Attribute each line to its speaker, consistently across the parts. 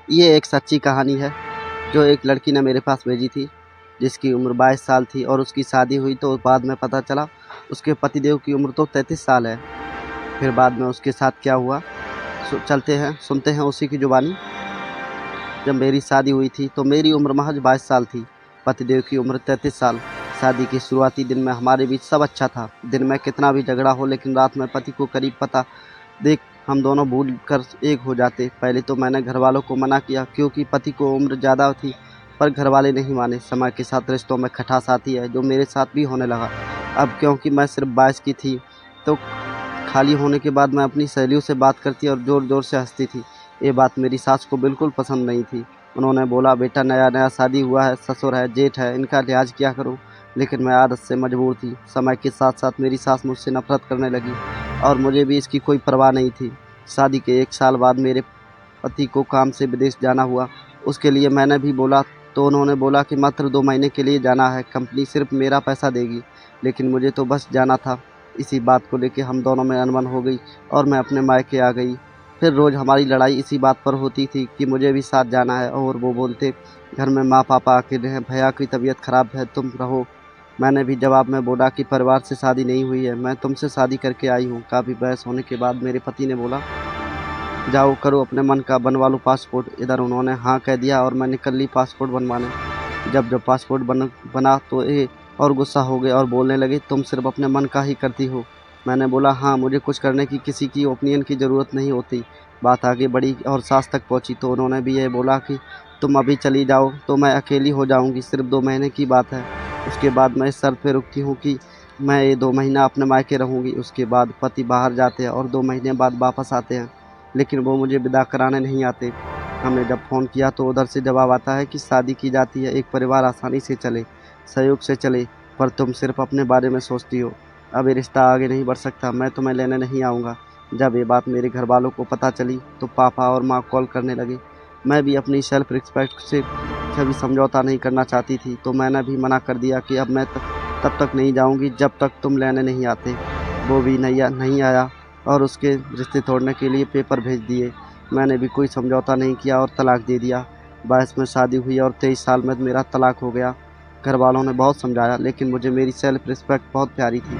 Speaker 1: ये एक सच्ची कहानी है जो एक लड़की ने मेरे पास भेजी थी, जिसकी उम्र 22 साल थी और उसकी शादी हुई तो बाद में पता चला उसके पतिदेव की उम्र तो 33 साल है। फिर बाद में उसके साथ क्या हुआ, चलते हैं सुनते हैं उसी की ज़ुबानी। जब मेरी शादी हुई थी तो मेरी उम्र महज 22 साल थी, पतिदेव की उम्र 33 साल। शादी के शुरुआती दिन में हमारे बीच सब अच्छा था। दिन में कितना भी झगड़ा हो, लेकिन रात में पति को करीब पता देख हम दोनों भूल कर एक हो जाते। पहले तो मैंने घर वालों को मना किया क्योंकि पति को उम्र ज़्यादा थी, पर घर वाले नहीं माने। समय के साथ रिश्तों में खटास आती है, जो मेरे साथ भी होने लगा। अब क्योंकि मैं सिर्फ 22 की थी, तो खाली होने के बाद मैं अपनी सहेलियों से बात करती और ज़ोर-ज़ोर से हँसती थी। ये बात मेरी सास को बिल्कुल पसंद नहीं थी। उन्होंने बोला, बेटा नया-नया शादी हुआ है, ससुर है, जेठ है, इनका लिहाज़ किया करो। लेकिन मैं आदत से मजबूर थी। समय के साथ-साथ मेरी सास मुझसे नफ़रत करने लगी और मुझे भी इसकी कोई परवाह नहीं थी। शादी के 1 साल बाद मेरे पति को काम से विदेश जाना हुआ। उसके लिए मैंने भी बोला तो उन्होंने बोला कि मात्र 2 महीने के लिए जाना है, कंपनी सिर्फ़ मेरा पैसा देगी। लेकिन मुझे तो बस जाना था। इसी बात को लेके हम दोनों में अनबन हो गई और मैं अपने मायके आ गई। फिर रोज़ हमारी लड़ाई इसी बात पर होती थी कि मुझे भी साथ जाना है और वो बोलते, घर में माँ-पापा अकेले हैं, भैया की तबीयत ख़राब है, तुम रहो। मैंने भी जवाब में बोला कि परिवार से शादी नहीं हुई है, मैं तुमसे शादी करके आई हूँ। काफ़ी बहस होने के बाद मेरे पति ने बोला, जाओ करो अपने मन का, बनवा लो पासपोर्ट। इधर उन्होंने हाँ कह दिया और मैं निकल ली पासपोर्ट बनवाने। जब पासपोर्ट बना तो ये और गुस्सा हो गए और बोलने लगे, तुम सिर्फ अपने मन का ही करती हो। मैंने बोला, हाँ मुझे कुछ करने की किसी की ओपिनियन की ज़रूरत नहीं होती। बात आगे बढ़ी और सास तक पहुंची तो उन्होंने भी ये बोला कि तुम अभी चली जाओ तो मैं अकेली हो जाऊंगी, सिर्फ 2 महीने की बात है। उसके बाद मैं इस शर्त पे रुकती हूँ कि मैं ये 2 महीना अपने मायके रहूँगी। उसके बाद पति बाहर जाते हैं और 2 महीने बाद वापस आते हैं, लेकिन वो मुझे विदा कराने नहीं आते। हमने जब फ़ोन किया तो उधर से जवाब आता है कि शादी की जाती है, एक परिवार आसानी से चले, सहयोग से चले, पर तुम सिर्फ अपने बारे में सोचती हो। अब ये रिश्ता आगे नहीं बढ़ सकता, मैं तुम्हें लेने नहीं आऊँगा। जब ये बात मेरे घर वालों को पता चली तो पापा और माँ कॉल करने लगे। मैं भी अपनी सेल्फ रिस्पेक्ट से कभी समझौता नहीं करना चाहती थी, तो मैंने भी मना कर दिया कि अब मैं तब तक नहीं जाऊँगी जब तक तुम लेने नहीं आते। वो भी नहीं आया और उसके रिश्ते तोड़ने के लिए पेपर भेज दिए। मैंने भी कोई समझौता नहीं किया और तलाक दे दिया। 22 में शादी हुई और 23 साल में मेरा तलाक हो गया। घर वालों ने बहुत समझाया, लेकिन मुझे मेरी सेल्फ रिस्पेक्ट बहुत प्यारी थी।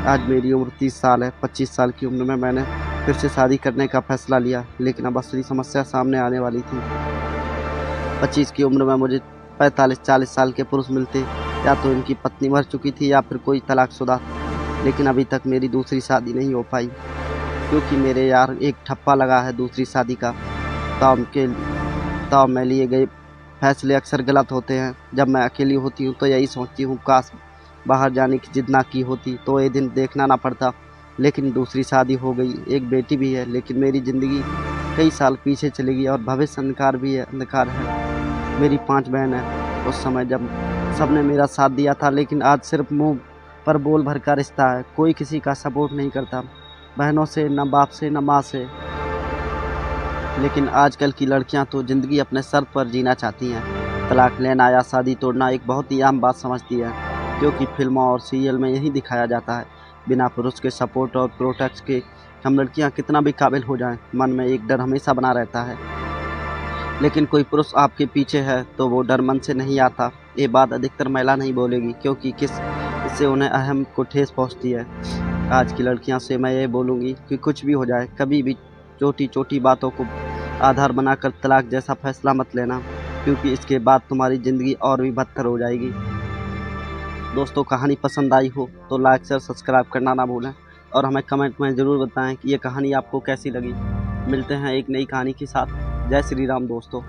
Speaker 1: आज मेरी उम्र 30 साल है। 25 साल की उम्र में मैंने फिर से शादी करने का फैसला लिया, लेकिन अब असली समस्या सामने आने वाली थी। 25 की उम्र में मुझे 45-40 साल के पुरुष मिलते, या तो इनकी पत्नी मर चुकी थी या फिर कोई तलाकशुदा। लेकिन अभी तक मेरी दूसरी शादी नहीं हो पाई, क्योंकि मेरे यार एक ठप्पा लगा है दूसरी शादी का। ताव में लिए गए फैसले अक्सर गलत होते हैं। जब मैं अकेली होती हूँ तो यही सोचती हूँ, काश बाहर जाने की जिद ना की होती तो ये दिन देखना ना पड़ता। लेकिन दूसरी शादी हो गई, एक बेटी भी है, लेकिन मेरी ज़िंदगी कई साल पीछे चली गई और भविष्य अंधकार है। मेरी 5 बहन हैं। उस समय जब सबने मेरा साथ दिया था, लेकिन आज सिर्फ मुँह पर बोल भर का रिश्ता है। कोई किसी का सपोर्ट नहीं करता, बहनों से, न बाप से, न माँ से। लेकिन आजकल की लड़कियां तो ज़िंदगी अपने शर्त पर जीना चाहती हैं। तलाक लेना या शादी तोड़ना एक बहुत ही आम बात समझती हैं, क्योंकि फिल्मों और सीरियल में यही दिखाया जाता है। बिना पुरुष के सपोर्ट और प्रोटेक्ट के हम लड़कियां कितना भी काबिल हो जाएं, मन में एक डर हमेशा बना रहता है। लेकिन कोई पुरुष आपके पीछे है तो वो डर मन से नहीं आता। ये बात अधिकतर महिला नहीं बोलेगी, क्योंकि इससे उन्हें अहम को ठेस पहुँचती है। आज की लड़कियां से मैं ये बोलूँगी कि कुछ भी हो जाए, कभी भी छोटी-छोटी बातों को आधार बनाकर तलाक जैसा फैसला मत लेना, क्योंकि इसके बाद तुम्हारी ज़िंदगी और भी बदतर हो जाएगी। दोस्तों, कहानी पसंद आई हो तो लाइक शेयर सब्सक्राइब करना ना भूलें और हमें कमेंट में ज़रूर बताएं कि ये कहानी आपको कैसी लगी। मिलते हैं एक नई कहानी के साथ। जय श्री राम दोस्तों।